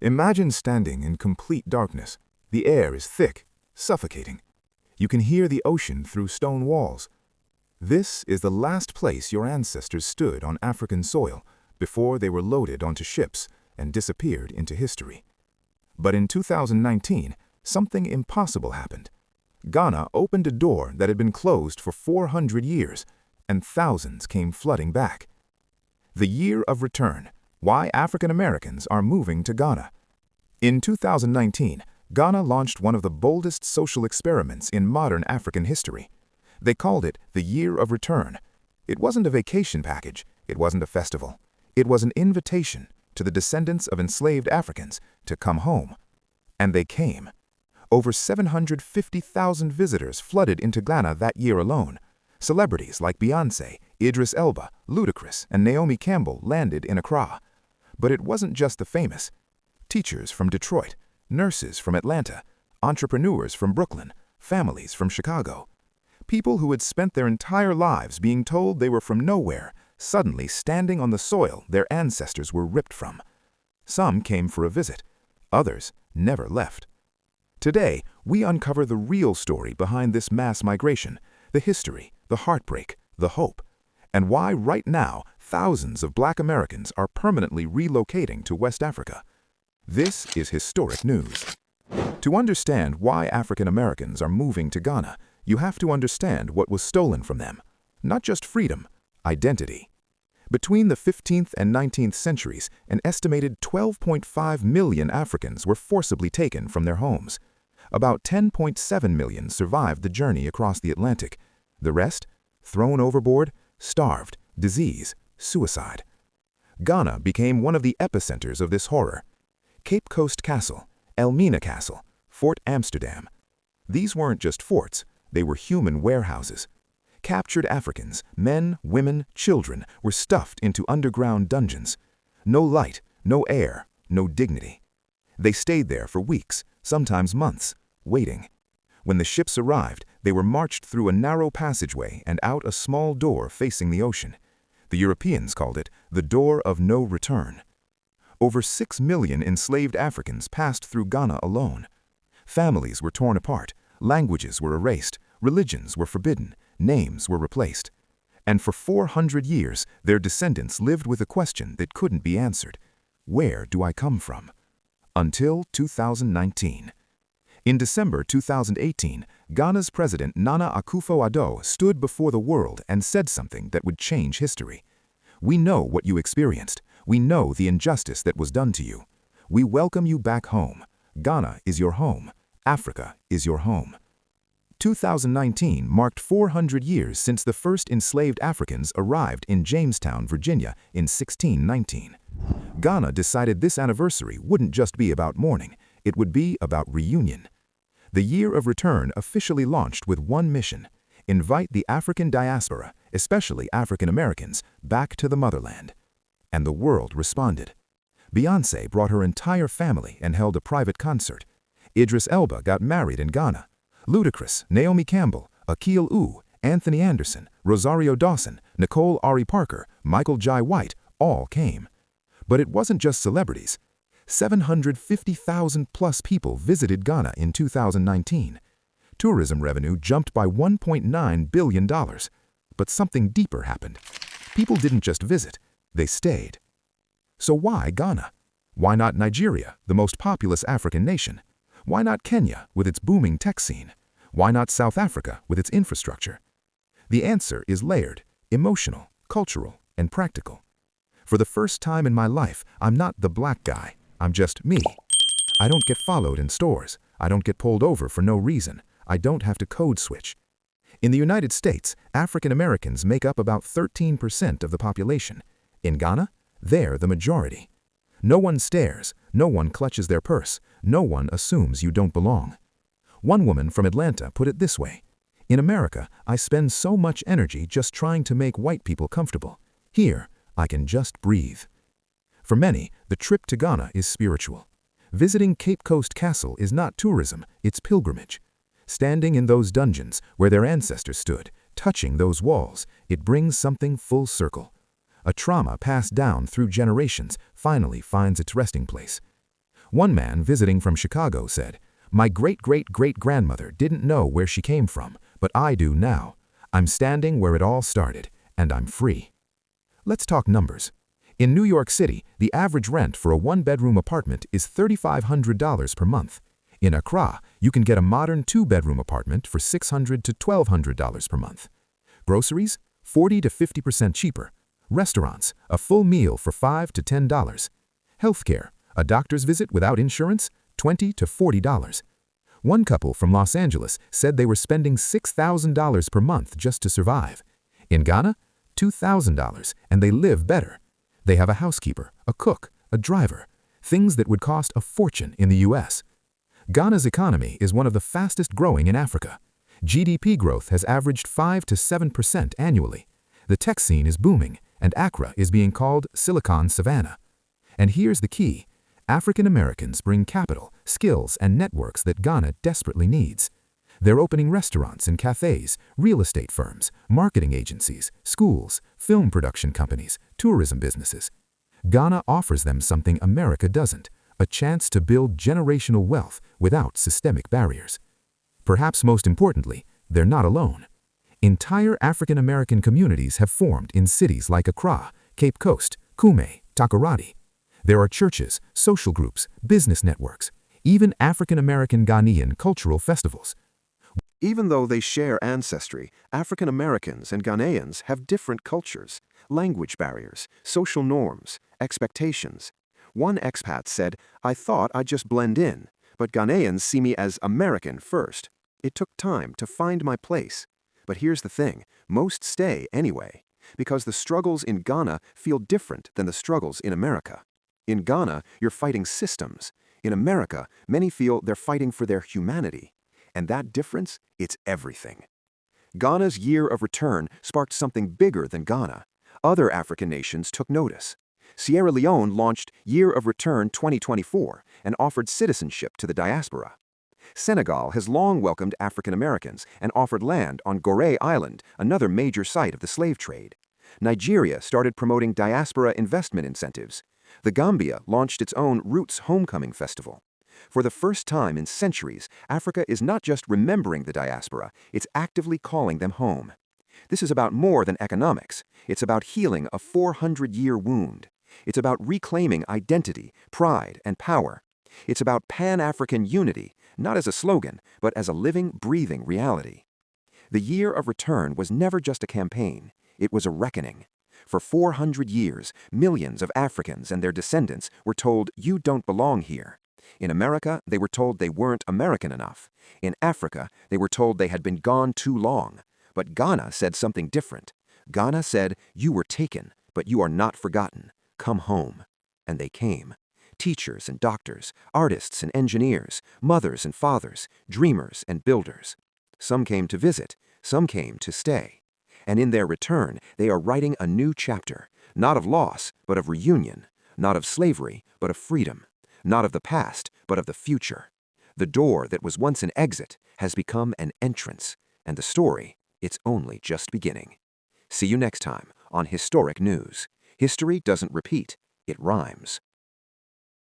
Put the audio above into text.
Imagine standing in complete darkness. The air is thick, suffocating. You can hear the ocean through stone walls. This is the last place your ancestors stood on African soil before they were loaded onto ships and disappeared into history. But in 2019, something impossible happened. Ghana opened a door that had been closed for 400 years, and thousands came flooding back. The Year of Return: Why African Americans Are Moving to Ghana. In 2019, Ghana launched one of the boldest social experiments in modern African history. They called it the Year of Return. It wasn't a vacation package, it wasn't a festival. It was an invitation to the descendants of enslaved Africans to come home. And they came. Over 750,000 visitors flooded into Ghana that year alone. Celebrities like Beyoncé, Idris Elba, Ludacris, and Naomi Campbell landed in Accra. But it wasn't just the famous. Teachers from Detroit, nurses from Atlanta, entrepreneurs from Brooklyn, families from Chicago. People who had spent their entire lives being told they were from nowhere, suddenly standing on the soil their ancestors were ripped from. Some came for a visit. Others never left. Today, we uncover the real story behind this mass migration, the history, the heartbreak, the hope, and why right now thousands of Black Americans are permanently relocating to West Africa. This is historic news. To understand why African Americans are moving to Ghana, you have to understand what was stolen from them. Not just freedom, identity. Between the 15th and 19th centuries, an estimated 12.5 million Africans were forcibly taken from their homes. About 10.7 million survived the journey across the Atlantic. The rest? Thrown overboard, starved, disease, suicide. Ghana became one of the epicenters of this horror. Cape Coast Castle, Elmina Castle, Fort Amsterdam. These weren't just forts, they were human warehouses. Captured Africans, men, women, children, were stuffed into underground dungeons. No light, no air, no dignity. They stayed there for weeks, sometimes months, waiting. When the ships arrived, they were marched through a narrow passageway and out a small door facing the ocean. The Europeans called it the Door of No Return. Over 6 million enslaved Africans passed through Ghana alone. Families were torn apart, languages were erased, religions were forbidden, names were replaced. And for 400 years, their descendants lived with a question that couldn't be answered. Where do I come from? Until 2019. In December 2018, Ghana's President Nana Akufo-Addo stood before the world and said something that would change history. We know what you experienced. We know the injustice that was done to you. We welcome you back home. Ghana is your home. Africa is your home. 2019 marked 400 years since the first enslaved Africans arrived in Jamestown, Virginia in 1619. Ghana decided this anniversary wouldn't just be about mourning, it would be about reunion. The Year of Return officially launched with one mission: invite the African diaspora, especially African Americans, back to the motherland. And the world responded. Beyoncé brought her entire family and held a private concert. Idris Elba got married in Ghana. Ludacris, Naomi Campbell, Akil U, Anthony Anderson, Rosario Dawson, Nicole Ari Parker, Michael Jai White all came. But it wasn't just celebrities. 750,000 plus people visited Ghana in 2019. Tourism revenue jumped by $1.9 billion. But something deeper happened. People didn't just visit, they stayed. So why Ghana? Why not Nigeria, the most populous African nation? Why not Kenya with its booming tech scene? Why not South Africa with its infrastructure? The answer is layered, emotional, cultural, and practical. For the first time in my life, I'm not the black guy, I'm just me. I don't get followed in stores. I don't get pulled over for no reason. I don't have to code switch. In the United States, African Americans make up about 13% of the population. In Ghana, they're the majority. No one stares, no one clutches their purse, no one assumes you don't belong. One woman from Atlanta put it this way: in America, I spend so much energy just trying to make white people comfortable. Here, I can just breathe. For many, the trip to Ghana is spiritual. Visiting Cape Coast Castle is not tourism, it's pilgrimage. Standing in those dungeons where their ancestors stood, touching those walls, it brings something full circle. A trauma passed down through generations finally finds its resting place. One man visiting from Chicago said, "My great-great-great-grandmother didn't know where she came from, but I do now. I'm standing where it all started, and I'm free." Let's talk numbers. In New York City, the average rent for a one-bedroom apartment is $3,500 per month. In Accra, you can get a modern two-bedroom apartment for $600 to $1,200 per month. Groceries, 40 to 50% cheaper. Restaurants, a full meal for $5 to $10. Healthcare, a doctor's visit without insurance, $20 to $40. One couple from Los Angeles said they were spending $6,000 per month just to survive. In Ghana, $2,000, and they live better. They have a housekeeper, a cook, a driver, things that would cost a fortune in the US. Ghana's economy is one of the fastest growing in Africa. GDP growth has averaged 5 to 7% annually. The tech scene is booming, and Accra is being called Silicon Savannah. And here's the key. African Americans bring capital, skills, and networks that Ghana desperately needs. They're opening restaurants and cafes, real estate firms, marketing agencies, schools, film production companies, tourism businesses. Ghana offers them something America doesn't, a chance to build generational wealth without systemic barriers. Perhaps most importantly, they're not alone. Entire African American communities have formed in cities like Accra, Cape Coast, Kume, Takoradi. There are churches, social groups, business networks, even African American Ghanaian cultural festivals. Even though they share ancestry, African Americans and Ghanaians have different cultures, language barriers, social norms, expectations. One expat said, "I thought I'd just blend in, but Ghanaians see me as American first. It took time to find my place. But here's the thing, most stay anyway, because the struggles in Ghana feel different than the struggles in America. In Ghana, you're fighting systems. In America, many feel they're fighting for their humanity. And that difference, it's everything." Ghana's year of return sparked something bigger than Ghana. Other African nations took notice. Sierra Leone launched Year of Return 2024 and offered citizenship to the diaspora. Senegal has long welcomed African Americans and offered land on Gorée Island, another major site of the slave trade. Nigeria started promoting diaspora investment incentives. The Gambia launched its own Roots Homecoming Festival. For the first time in centuries, Africa is not just remembering the diaspora, it's actively calling them home. This is about more than economics. It's about healing a 400-year wound. It's about reclaiming identity, pride, and power. It's about Pan-African unity, not as a slogan, but as a living, breathing reality. The Year of Return was never just a campaign. It was a reckoning. For 400 years, millions of Africans and their descendants were told, "You don't belong here." In America, they were told they weren't American enough. In Africa, they were told they had been gone too long. But Ghana said something different. Ghana said, "You were taken, but you are not forgotten. Come home." And they came. Teachers and doctors, artists and engineers, mothers and fathers, dreamers and builders. Some came to visit, some came to stay. And in their return, they are writing a new chapter, not of loss, but of reunion, not of slavery, but of freedom, not of the past, but of the future. The door that was once an exit has become an entrance, and the story, it's only just beginning. See you next time on Historic News. History doesn't repeat, it rhymes.